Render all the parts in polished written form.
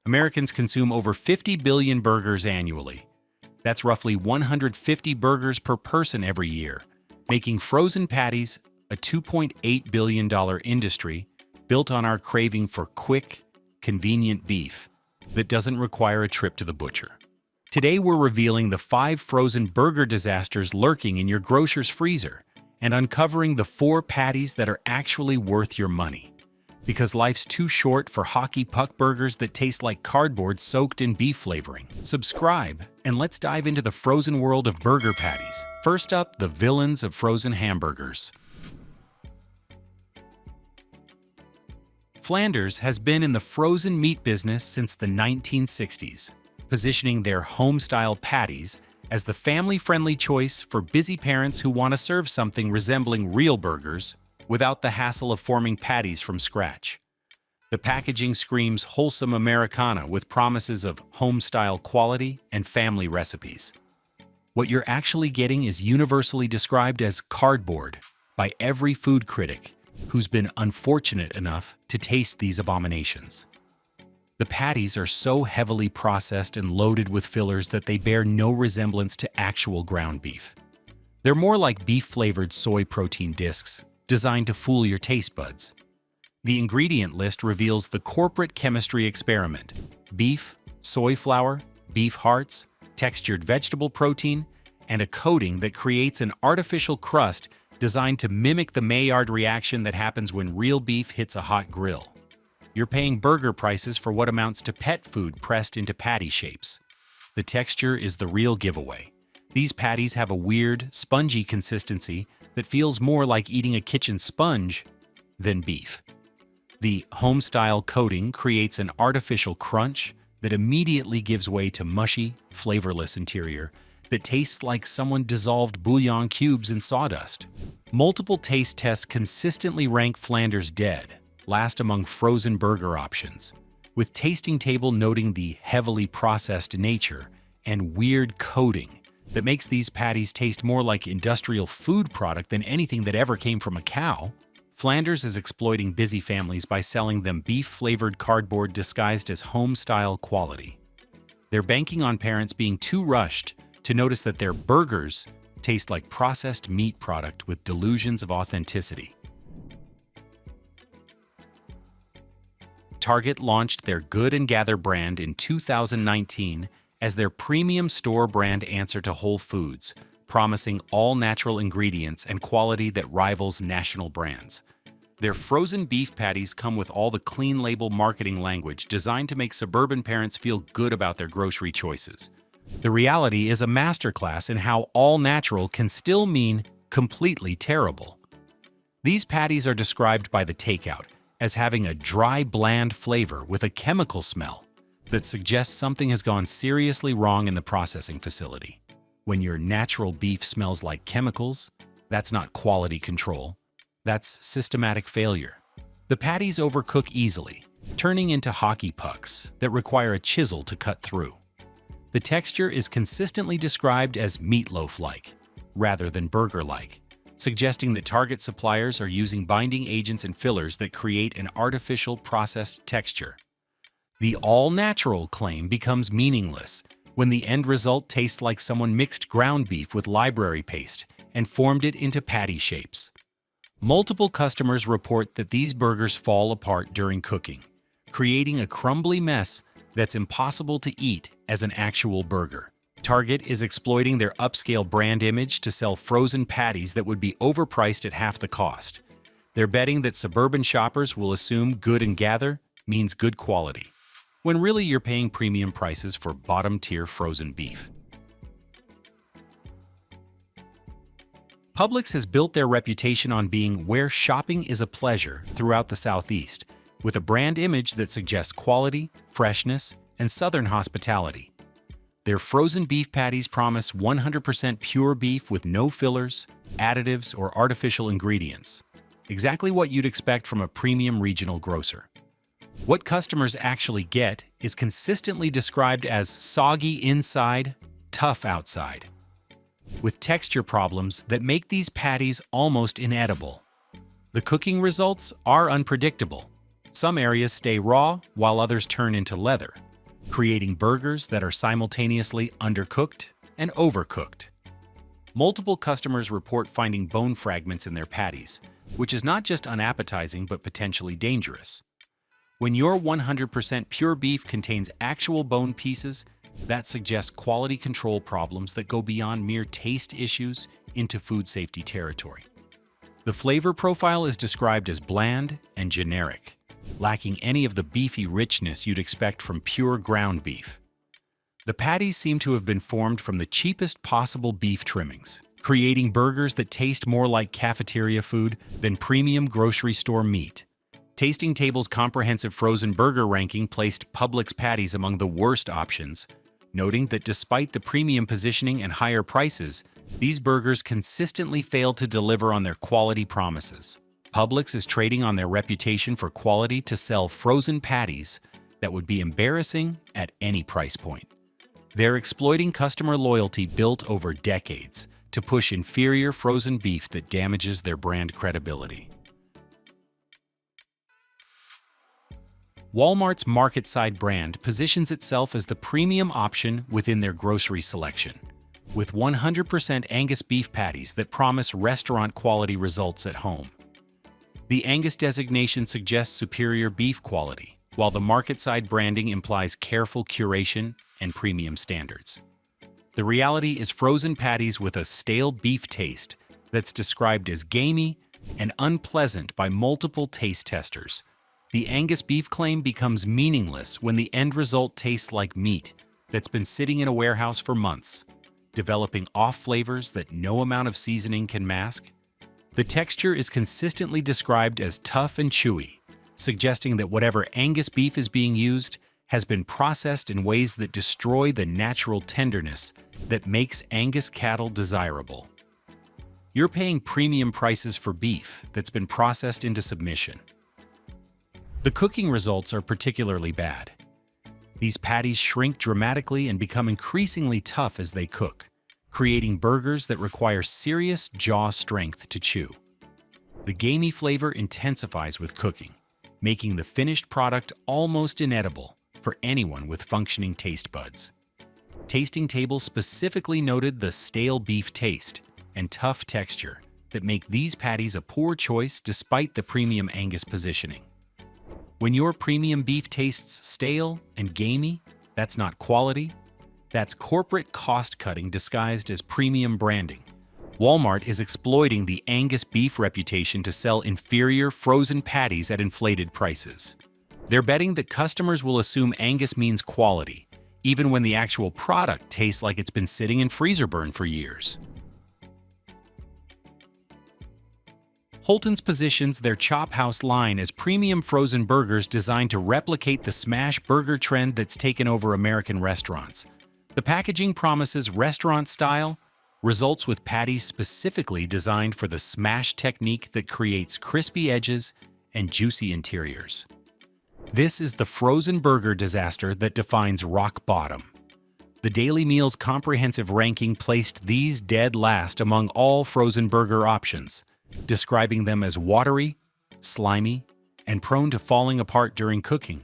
Americans consume over 50 billion burgers annually. That's roughly 150 burgers per person every year, making frozen patties a $2.8 billion industry built on our craving for quick, convenient beef that doesn't require a trip to the butcher. Today, we're revealing the 5 frozen burger disasters lurking in your grocer's freezer and uncovering the 4 patties that are actually worth your money. Because life's too short for hockey puck burgers that taste like cardboard soaked in beef flavoring. Subscribe, and let's dive into the frozen world of burger patties. First up, the villains of frozen hamburgers. Flanders has been in the frozen meat business since the 1960s, positioning their homestyle patties as the family-friendly choice for busy parents who want to serve something resembling real burgers without the hassle of forming patties from scratch. The packaging screams wholesome Americana with promises of home-style quality and family recipes. What you're actually getting is universally described as cardboard by every food critic who's been unfortunate enough to taste these abominations. The patties are so heavily processed and loaded with fillers that they bear no resemblance to actual ground beef. They're more like beef-flavored soy protein discs designed to fool your taste buds. The ingredient list reveals the corporate chemistry experiment: beef, soy flour, beef hearts, textured vegetable protein, and a coating that creates an artificial crust designed to mimic the Maillard reaction that happens when real beef hits a hot grill. You're paying burger prices for what amounts to pet food pressed into patty shapes. The texture is the real giveaway. These patties have a weird, spongy consistency that feels more like eating a kitchen sponge than beef. The homestyle coating creates an artificial crunch that immediately gives way to mushy, flavorless interior that tastes like someone dissolved bouillon cubes in sawdust. Multiple taste tests consistently rank Flanders dead, last among frozen burger options, with Tasting Table noting the heavily processed nature and weird coating that makes these patties taste more like industrial food product than anything that ever came from a cow. Flanders is exploiting busy families by selling them beef-flavored cardboard disguised as home-style quality. They're banking on parents being too rushed to notice that their burgers taste like processed meat product with delusions of authenticity. Target launched their Good and Gather brand in 2019 as their premium store brand answer to Whole Foods, promising all-natural ingredients and quality that rivals national brands. Their frozen beef patties come with all the clean label marketing language designed to make suburban parents feel good about their grocery choices. The reality is a masterclass in how all-natural can still mean completely terrible. These patties are described by the takeout as having a dry, bland flavor with a chemical smell that suggests something has gone seriously wrong in the processing facility. When your natural beef smells like chemicals, that's not quality control. That's systematic failure. The patties overcook easily, turning into hockey pucks that require a chisel to cut through. The texture is consistently described as meatloaf-like, rather than burger-like, suggesting that Target suppliers are using binding agents and fillers that create an artificial processed texture. The all-natural claim becomes meaningless when the end result tastes like someone mixed ground beef with library paste and formed it into patty shapes. Multiple customers report that these burgers fall apart during cooking, creating a crumbly mess that's impossible to eat as an actual burger. Target is exploiting their upscale brand image to sell frozen patties that would be overpriced at half the cost. They're betting that suburban shoppers will assume Good and Gather means good quality, when really you're paying premium prices for bottom-tier frozen beef. Publix has built their reputation on being where shopping is a pleasure throughout the Southeast, with a brand image that suggests quality, freshness, and Southern hospitality. Their frozen beef patties promise 100% pure beef with no fillers, additives, or artificial ingredients. Exactly what you'd expect from a premium regional grocer. What customers actually get is consistently described as soggy inside, tough outside, with texture problems that make these patties almost inedible. The cooking results are unpredictable. Some areas stay raw, while others turn into leather, creating burgers that are simultaneously undercooked and overcooked. Multiple customers report finding bone fragments in their patties, which is not just unappetizing but potentially dangerous. When your 100% pure beef contains actual bone pieces, that suggests quality control problems that go beyond mere taste issues into food safety territory. The flavor profile is described as bland and generic, lacking any of the beefy richness you'd expect from pure ground beef. The patties seem to have been formed from the cheapest possible beef trimmings, creating burgers that taste more like cafeteria food than premium grocery store meat. Tasting Table's comprehensive frozen burger ranking placed Publix patties among the worst options, noting that despite the premium positioning and higher prices, these burgers consistently fail to deliver on their quality promises. Publix is trading on their reputation for quality to sell frozen patties that would be embarrassing at any price point. They're exploiting customer loyalty built over decades to push inferior frozen beef that damages their brand credibility. Walmart's market-side brand positions itself as the premium option within their grocery selection, with 100% Angus beef patties that promise restaurant-quality results at home. The Angus designation suggests superior beef quality, while the market-side branding implies careful curation and premium standards. The reality is frozen patties with a stale beef taste that's described as gamey and unpleasant by multiple taste testers. The Angus beef claim becomes meaningless when the end result tastes like meat that's been sitting in a warehouse for months, developing off flavors that no amount of seasoning can mask. The texture is consistently described as tough and chewy, suggesting that whatever Angus beef is being used has been processed in ways that destroy the natural tenderness that makes Angus cattle desirable. You're paying premium prices for beef that's been processed into submission. The cooking results are particularly bad. These patties shrink dramatically and become increasingly tough as they cook, creating burgers that require serious jaw strength to chew. The gamey flavor intensifies with cooking, making the finished product almost inedible for anyone with functioning taste buds. Tasting Table specifically noted the stale beef taste and tough texture that make these patties a poor choice despite the premium Angus positioning. When your premium beef tastes stale and gamey, that's not quality, that's corporate cost-cutting disguised as premium branding. Walmart is exploiting the Angus beef reputation to sell inferior frozen patties at inflated prices. They're betting that customers will assume Angus means quality, even when the actual product tastes like it's been sitting in freezer burn for years. Holten's positions their Chop House line as premium frozen burgers designed to replicate the smash burger trend that's taken over American restaurants. The packaging promises restaurant style, results with patties specifically designed for the smash technique that creates crispy edges and juicy interiors. This is the frozen burger disaster that defines rock bottom. The Daily Meal's comprehensive ranking placed these dead last among all frozen burger options, describing them as watery, slimy, and prone to falling apart during cooking.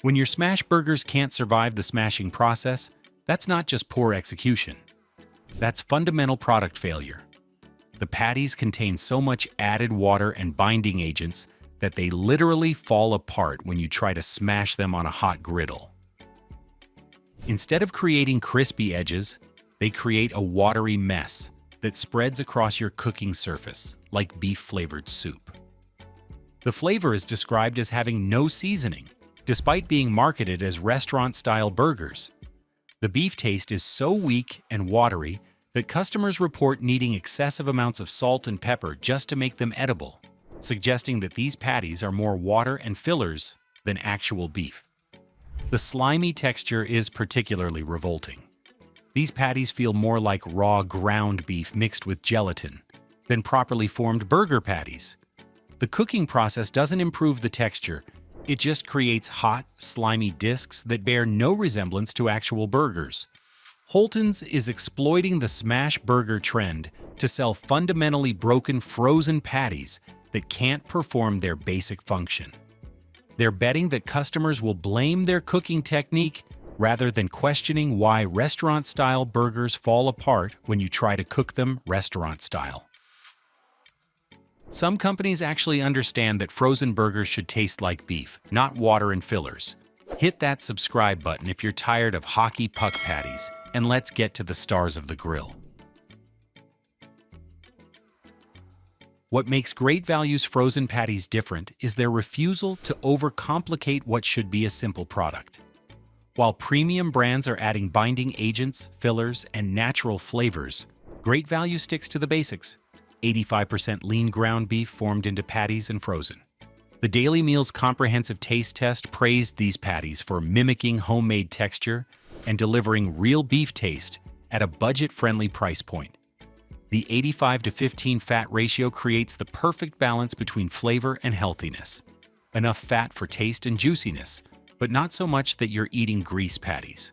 When your smash burgers can't survive the smashing process, that's not just poor execution. That's fundamental product failure. The patties contain so much added water and binding agents that they literally fall apart when you try to smash them on a hot griddle. Instead of creating crispy edges, they create a watery mess that spreads across your cooking surface like beef-flavored soup. The flavor is described as having no seasoning, despite being marketed as restaurant-style burgers. The beef taste is so weak and watery that customers report needing excessive amounts of salt and pepper just to make them edible, suggesting that these patties are more water and fillers than actual beef. The slimy texture is particularly revolting. These patties feel more like raw ground beef mixed with gelatin than properly formed burger patties. The cooking process doesn't improve the texture, it just creates hot, slimy discs that bear no resemblance to actual burgers. Holten's is exploiting the smash burger trend to sell fundamentally broken frozen patties that can't perform their basic function. They're betting that customers will blame their cooking technique rather than questioning why restaurant-style burgers fall apart when you try to cook them restaurant-style. Some companies actually understand that frozen burgers should taste like beef, not water and fillers. Hit that subscribe button if you're tired of hockey puck patties, and let's get to the stars of the grill. What makes Great Value's frozen patties different is their refusal to overcomplicate what should be a simple product. While premium brands are adding binding agents, fillers, and natural flavors, Great Value sticks to the basics: 85% lean ground beef formed into patties and frozen. The Daily Meal's comprehensive taste test praised these patties for mimicking homemade texture and delivering real beef taste at a budget-friendly price point. The 85-15 fat ratio creates the perfect balance between flavor and healthiness. Enough fat for taste and juiciness, but not so much that you're eating grease patties.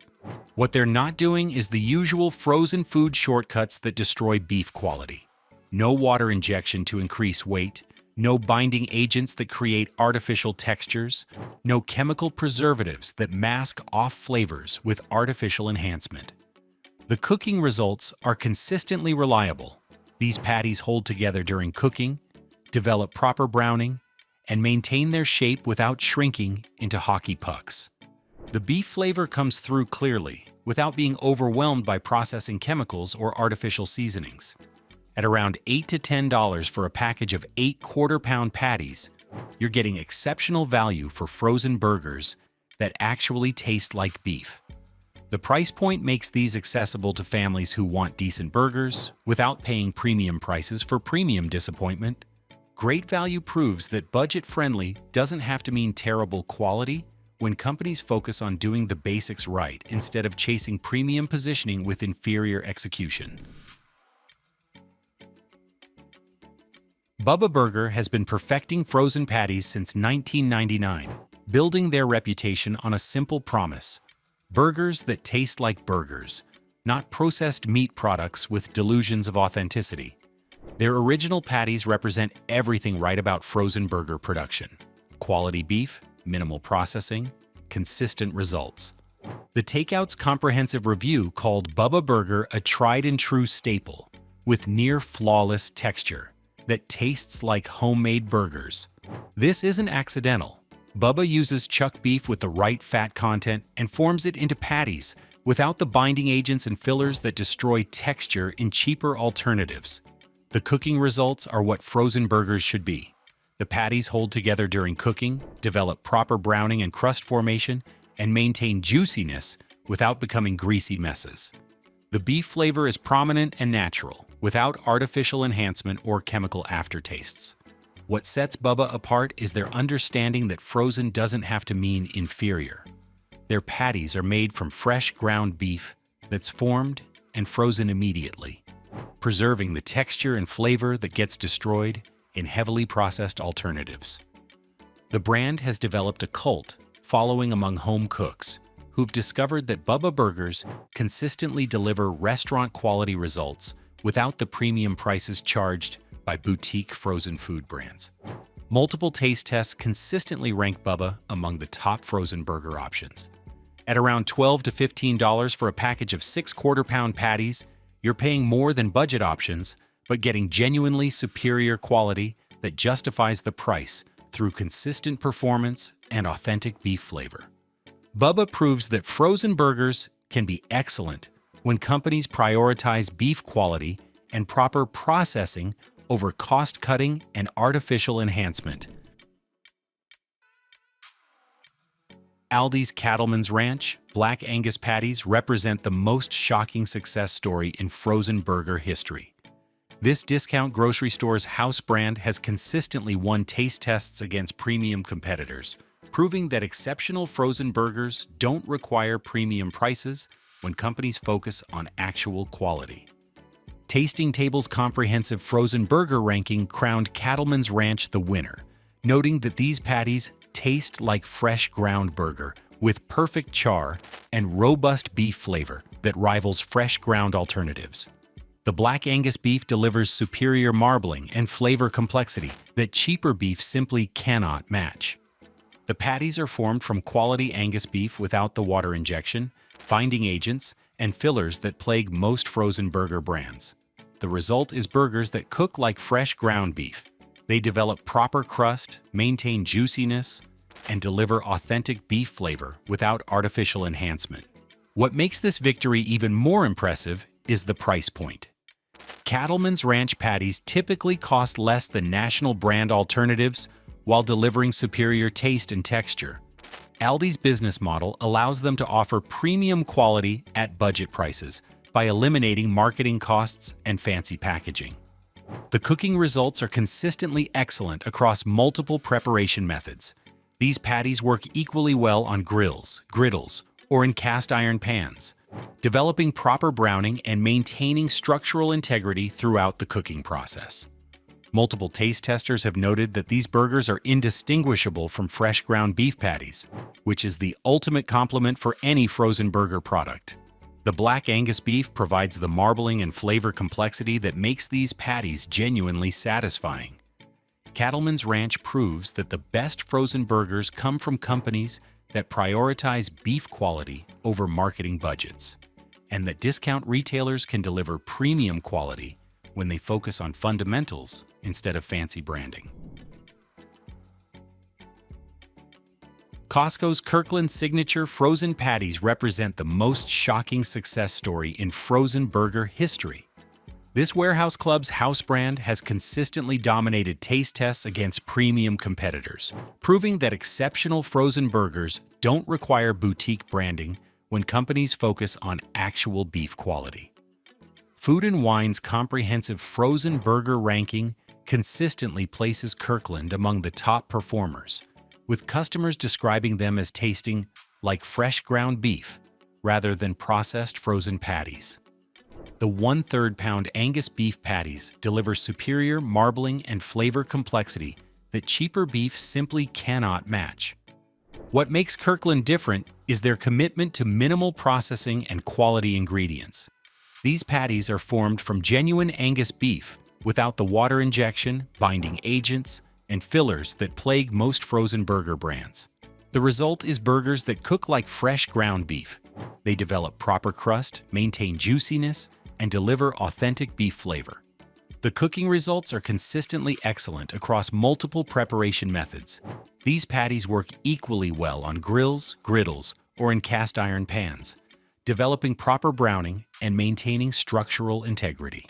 What they're not doing is the usual frozen food shortcuts that destroy beef quality. No water injection to increase weight, no binding agents that create artificial textures, no chemical preservatives that mask off flavors with artificial enhancement. The cooking results are consistently reliable. These patties hold together during cooking, develop proper browning, and maintain their shape without shrinking into hockey pucks. The beef flavor comes through clearly, without being overwhelmed by processing chemicals or artificial seasonings. At around $8 to $10 for a package of 8 quarter-pound patties, you're getting exceptional value for frozen burgers that actually taste like beef. The price point makes these accessible to families who want decent burgers without paying premium prices for premium disappointment. Great Value proves that budget-friendly doesn't have to mean terrible quality when companies focus on doing the basics right instead of chasing premium positioning with inferior execution. Bubba Burger has been perfecting frozen patties since 1999, building their reputation on a simple promise: burgers that taste like burgers, not processed meat products with delusions of authenticity. Their original patties represent everything right about frozen burger production: quality beef, minimal processing, consistent results. The Takeout's comprehensive review called Bubba Burger a tried-and-true staple, with near-flawless texture that tastes like homemade burgers. This isn't accidental. Bubba uses chuck beef with the right fat content and forms it into patties without the binding agents and fillers that destroy texture in cheaper alternatives. The cooking results are what frozen burgers should be. The patties hold together during cooking, develop proper browning and crust formation, and maintain juiciness without becoming greasy messes. The beef flavor is prominent and natural, without artificial enhancement or chemical aftertastes. What sets Bubba apart is their understanding that frozen doesn't have to mean inferior. Their patties are made from fresh ground beef that's formed and frozen immediately, preserving the texture and flavor that gets destroyed in heavily processed alternatives. The brand has developed a cult following among home cooks who've discovered that Bubba Burgers consistently deliver restaurant-quality results without the premium prices charged by boutique frozen food brands. Multiple taste tests consistently rank Bubba among the top frozen burger options. At around $12 to $15 for a package of 6 quarter-pound patties, you're paying more than budget options, but getting genuinely superior quality that justifies the price through consistent performance and authentic beef flavor. Bubba proves that frozen burgers can be excellent when companies prioritize beef quality and proper processing over cost-cutting and artificial enhancement. Aldi's Cattleman's Ranch Black Angus patties represent the most shocking success story in frozen burger history. This discount grocery store's house brand has consistently won taste tests against premium competitors, proving that exceptional frozen burgers don't require premium prices when companies focus on actual quality. Tasting Table's comprehensive frozen burger ranking crowned Cattleman's Ranch the winner, noting that these patties taste like fresh ground burger with perfect char and robust beef flavor that rivals fresh ground alternatives. The Black Angus beef delivers superior marbling and flavor complexity that cheaper beef simply cannot match. The patties are formed from quality Angus beef without the water injection, binding agents, and fillers that plague most frozen burger brands. The result is burgers that cook like fresh ground beef. They develop proper crust, maintain juiciness, and deliver authentic beef flavor without artificial enhancement. What makes this victory even more impressive is the price point. Cattleman's Ranch patties typically cost less than national brand alternatives while delivering superior taste and texture. Aldi's business model allows them to offer premium quality at budget prices by eliminating marketing costs and fancy packaging. The cooking results are consistently excellent across multiple preparation methods. These patties work equally well on grills, griddles, or in cast iron pans, developing proper browning and maintaining structural integrity throughout the cooking process. Multiple taste testers have noted that these burgers are indistinguishable from fresh ground beef patties, which is the ultimate complement for any frozen burger product. The black Angus beef provides the marbling and flavor complexity that makes these patties genuinely satisfying. Cattleman's Ranch proves that the best frozen burgers come from companies that prioritize beef quality over marketing budgets, and that discount retailers can deliver premium quality when they focus on fundamentals instead of fancy branding. Costco's Kirkland signature frozen patties represent the most shocking success story in frozen burger history. This warehouse club's house brand has consistently dominated taste tests against premium competitors, proving that exceptional frozen burgers don't require boutique branding when companies focus on actual beef quality. Food & Wine's comprehensive frozen burger ranking consistently places Kirkland among the top performers, with customers describing them as tasting like fresh ground beef rather than processed frozen patties. The 1/3 pound Angus beef patties deliver superior marbling and flavor complexity that cheaper beef simply cannot match. What makes Kirkland different is their commitment to minimal processing and quality ingredients. These patties are formed from genuine Angus beef without the water injection, binding agents, and fillers that plague most frozen burger brands. The result is burgers that cook like fresh ground beef. They develop proper crust, maintain juiciness, and deliver authentic beef flavor. The cooking results are consistently excellent across multiple preparation methods. These patties work equally well on grills, griddles, or in cast iron pans, developing proper browning and maintaining structural integrity.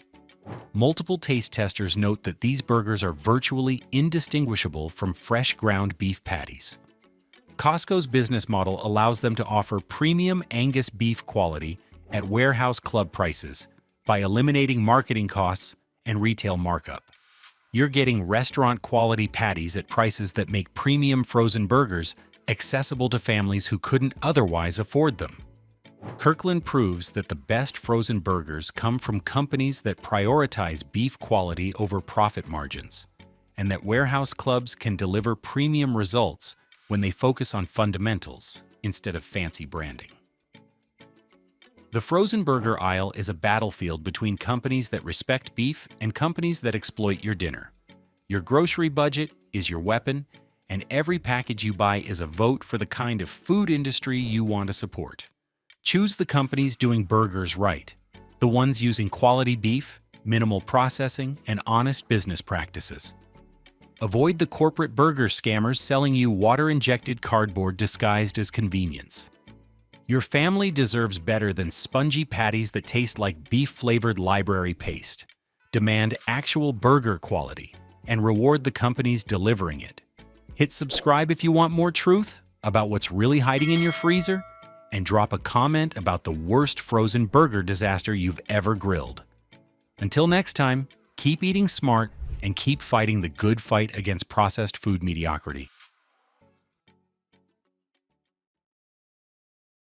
Multiple taste testers note that these burgers are virtually indistinguishable from fresh ground beef patties. Costco's business model allows them to offer premium Angus beef quality at warehouse club prices by eliminating marketing costs and retail markup. You're getting restaurant-quality patties at prices that make premium frozen burgers accessible to families who couldn't otherwise afford them. Kirkland proves that the best frozen burgers come from companies that prioritize beef quality over profit margins, and that warehouse clubs can deliver premium results when they focus on fundamentals instead of fancy branding. The frozen burger aisle is a battlefield between companies that respect beef and companies that exploit your dinner. Your grocery budget is your weapon, and every package you buy is a vote for the kind of food industry you want to support. Choose the companies doing burgers right, the ones using quality beef, minimal processing, and honest business practices. Avoid the corporate burger scammers selling you water-injected cardboard disguised as convenience. Your family deserves better than spongy patties that taste like beef-flavored library paste. Demand actual burger quality and reward the companies delivering it. Hit subscribe if you want more truth about what's really hiding in your freezer, and drop a comment about the worst frozen burger disaster you've ever grilled. Until next time, keep eating smart and keep fighting the good fight against processed food mediocrity.